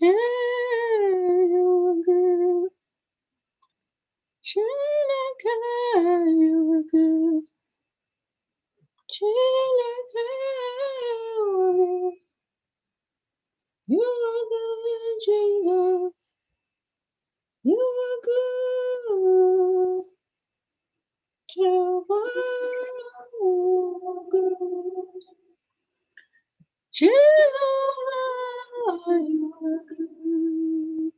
you are good. Chineke, you are good. Chineke, you are good, Jesus. You are good. Jehovah, you are good. Jehovah, you are good.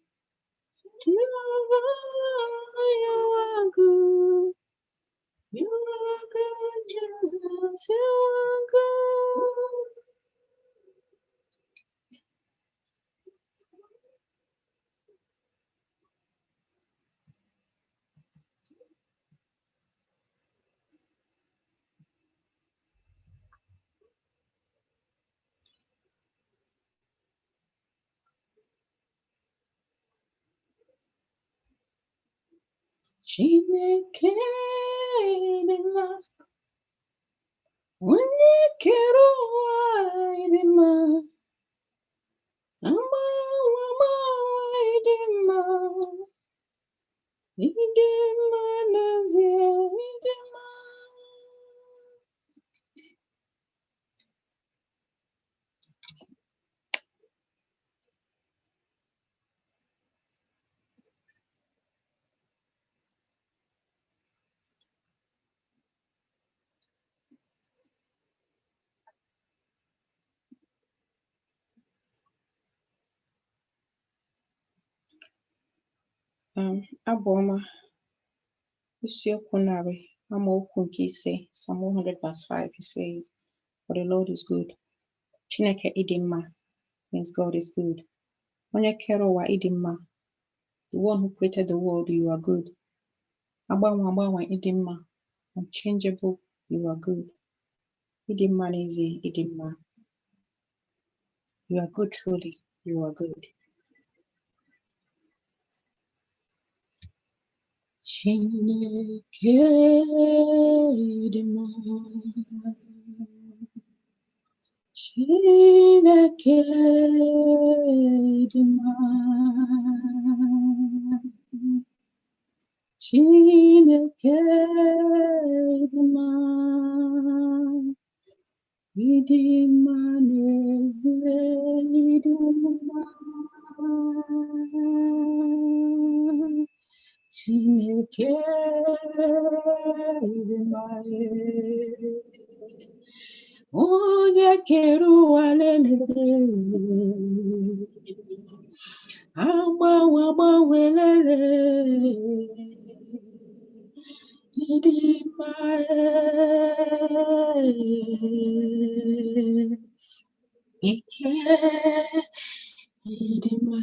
Jehovah, you are good. You are good, Jesus. You are good. Chineke dị mma, onye kere ụwa dị mma, agbanwe dị mma, ịdị mma n'ezie, ịdị mma. Abụ ọma isiokwu narị amaokwu nke ise, Psalm 100 verse 5, he says, "For the Lord is good." Chineke ịdị mma means God is good. Onye kere ụwa ịdị mma, the one who created the world, you are good. Agbanwe ịdị mma, unchangeable, you are good. Ịdị mma n'ezie, ịdị mma. You are good truly, you are good. Chineke ịdị mma, Chineke ịdị mma, Chineke ịdị mma, ịdị mma n'ezie, ịdị mma. Chineke ịdị mma, onye kere ụwa lelele, agbanwe lele, ịdị mma, ike ịdị mma,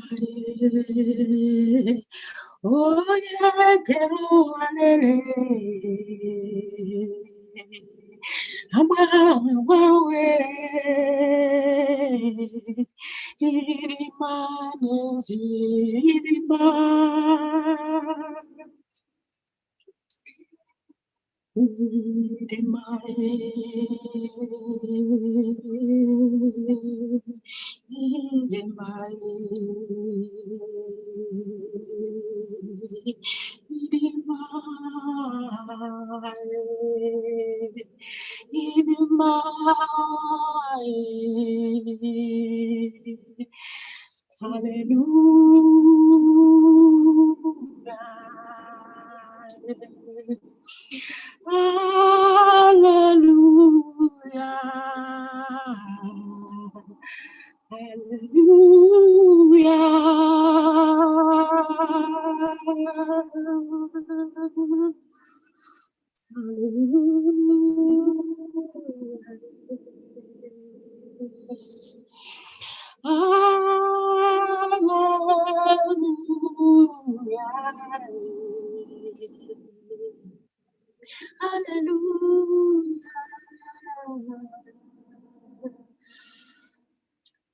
onye kere ụwa lelele, agbanwe ịdị mma n'ezie, ịdị mma. Ịdị mma, ịdị mma, ịdị mma, ịdị mma. Hallelujah. Hallelujah. Hallelujah. Hallelujah.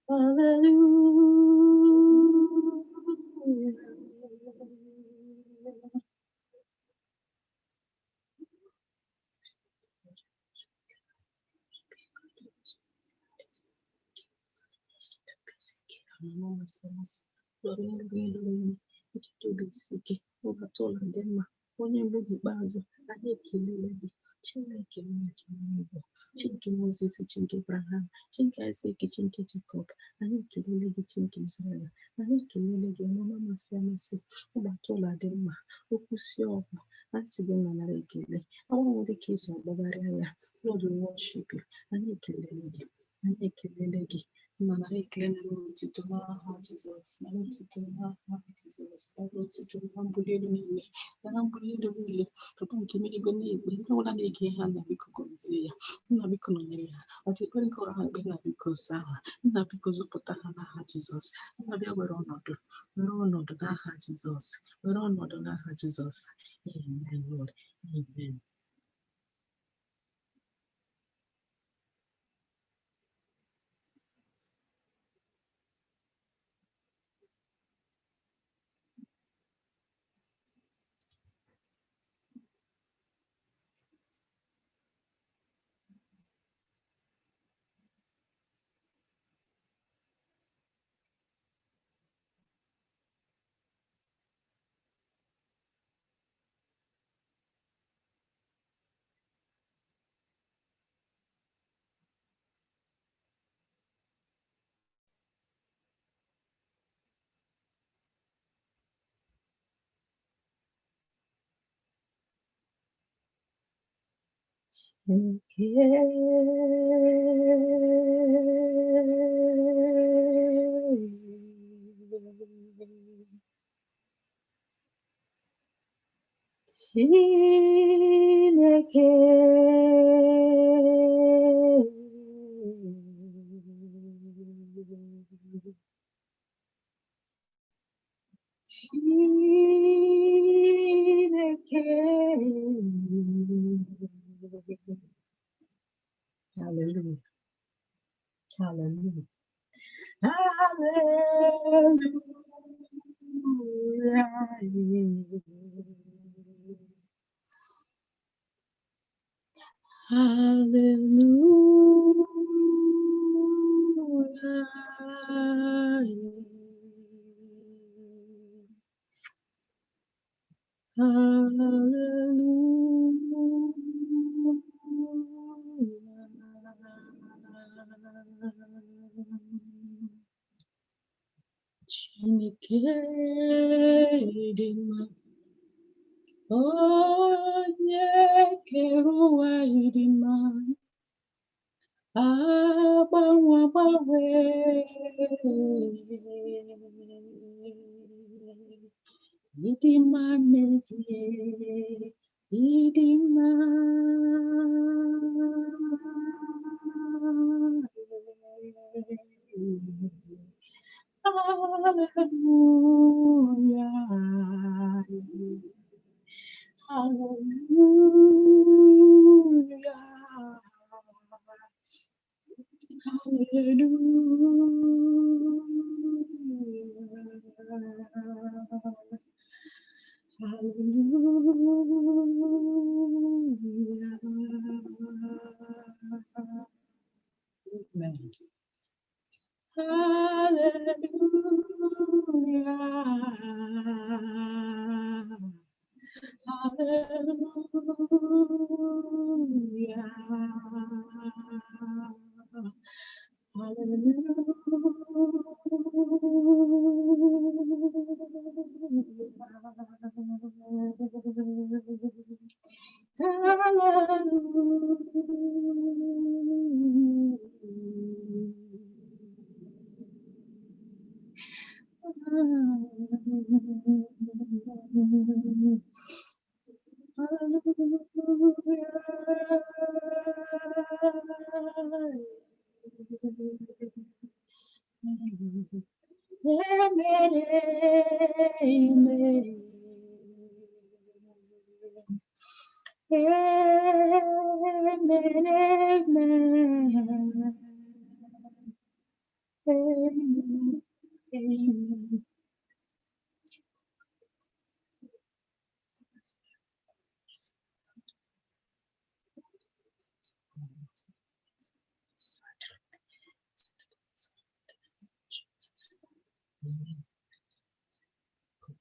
Hallelujah. lụrụ elu elu echiche obi isi ike ụbata ụlọ dị mma onye mbụ n'ikpeazụ anyị ekelele gị Chineke Igbo Chineke Moses Chineke Abraham Chineke Isaac Chineke Jacob anyị ekelele gị Chineke Israel anyị ekelele gị ọmụma amasị amasị ụbata ụlọ dị mma okwusi ọgwụ asị gị nara ekele ọnwụ dị ka iso ọgbagharịa ya Lord we worship you anyị ekelele gị nara ekele na n'otuto n'aha Jizọs nara otuto n'aha Jizọs nara otuto na mbuli elu niile nara mbuli elu niile papa nke eluigwe na-ekpe ndị ọbụla na-ege ha nna biko gọzie ya nna biko nọnyere ha ọtụ ekpere kọrọ ha mkpe nna biko zaa ha nna biko zụpụta ha n'aha Jizọs nna bịa were ọnọdụ n'aha Jizọs were ọnọdụ n'aha Jizọs amen Lord amen. Chineke Hallelujah. Hallelujah. Chineke dị mma onye kere ụwa dị mma agbanwe ịdị mma n'ezie ịdị mma Hallelujah. Hallelujah. Amen.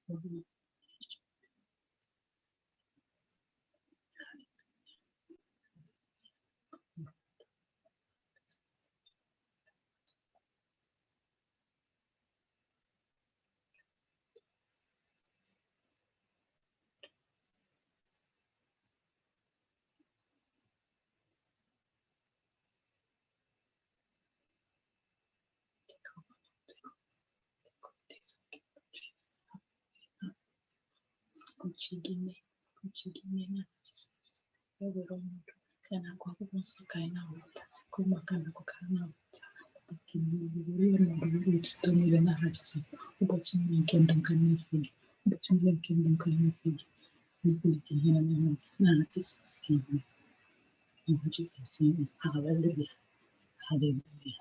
Hallelujah. Hallelujah.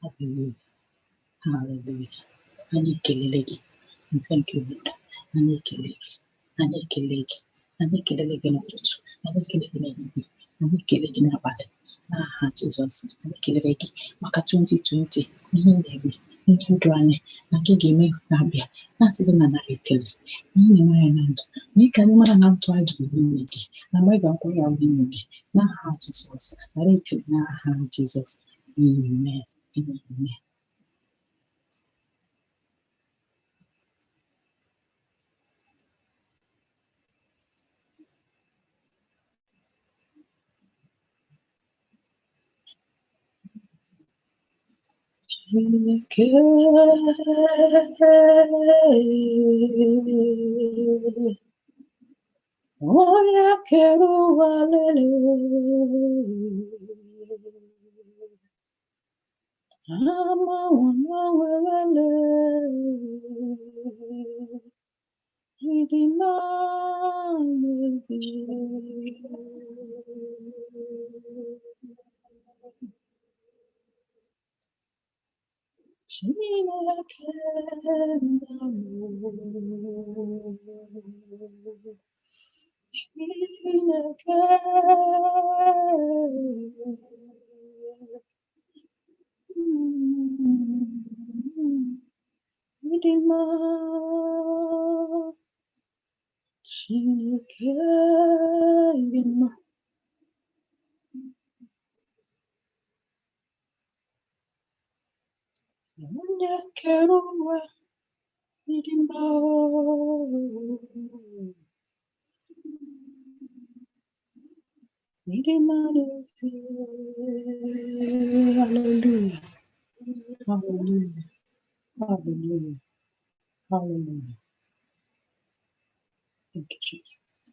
Hallelujah. Hallelujah. Anikeleleki. Thank you, Lord. Anikeleki. Anikeleki. Anikeleki na ututu. Anikeleki na ibi. Anikeleki na abale. Aha, Jesus. Anikeleki. Maka 2020. Ihe na-eme. Ndị ndụ anyị na nke ga-eme na-abịa na-asịghị na narị ekele ihe na-eme anyị na ndụ mee ka anyị mara na ntụ anyị dị n'ime gị na mgbe ga-akwụ ya n'ime gị n'aha Jizọs nara ekele n'aha Jizọs. Amen. Amen. Onye kere ụwa lele amawanawelele ịdị n'ezi Chineke nna m Chineke ịdị mma Chineke ịdị mma onye kere ụwa ịdị mma ịdị mma n'ezie. Hallelujah. Hallelujah. Hallelujah. Hallelujah. Thank you, Jesus.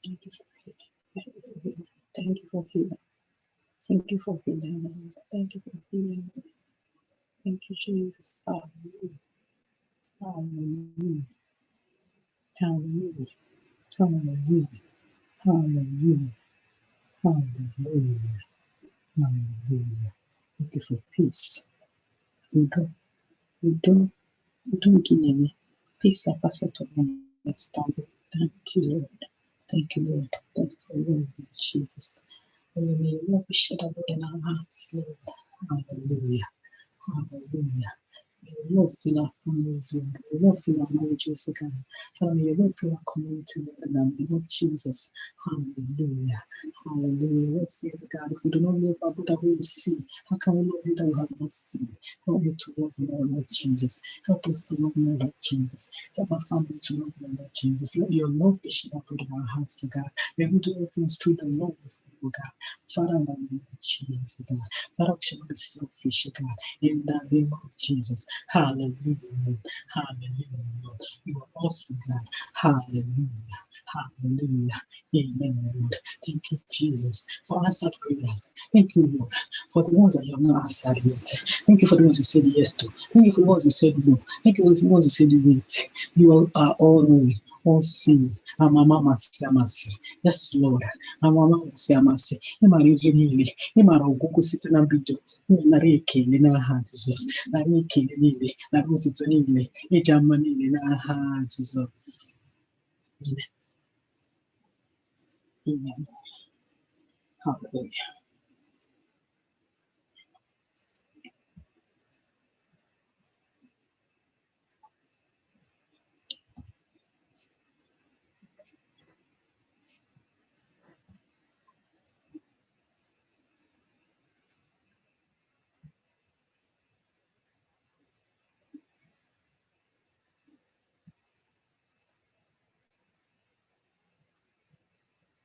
Thank you for healing. Thank you for healing. Thank you for healing. Thank you for healing. Thank you for healing. Thank you, Jesus. Hallelujah. Hallelujah. Hallelujah. Hallelujah. Hallelujah. Hallelujah. Hallelujah. Thank you for peace. We don't give me peace that passes all understanding. Thank you, Lord. Thank you, Lord. Thank you for your love, Jesus. May your love be shed abroad in our hearts, Lord. Hallelujah. Hallelujah. May your love fill our families, Lord. May your love fill our marriages, God. Father, may your love fill our community, Lord, in the name of Jesus. Hallelujah. Hallelujah. What says God? If we do not love our brother who we see, how can we love you that we have not seen? Help me to love you, Lord Jesus. Help us to love you, Lord Jesus. Help our family to love you, Lord Jesus. Let your love be shed abroad in our hearts, God. May we do all things through the love of you, God. Father, in the name of Jesus, God. Father, we should not be selfish, God. In the name of Jesus. Hallelujah. Hallelujah, Lord. You are awesome, God. Hallelujah. Hallelujah. Amen, Lord. Thank you, Jesus, for answered prayers. Thank you, Lord, for the ones that you have not answered yet. Thank you for the ones you said yes to. Thank you for the ones you said no. Thank you for the ones you said wait. You are all knowing, all seeing. Yes, Lord. Ịmara ihe niile, ịmara ọgwụgwụ site na mbido. Nara ekele n'aha Jizọs. Nara ekele niile, nara otuto niile, ịja mma niile n'aha Jizọs. Amen. Amen. Hallelujah.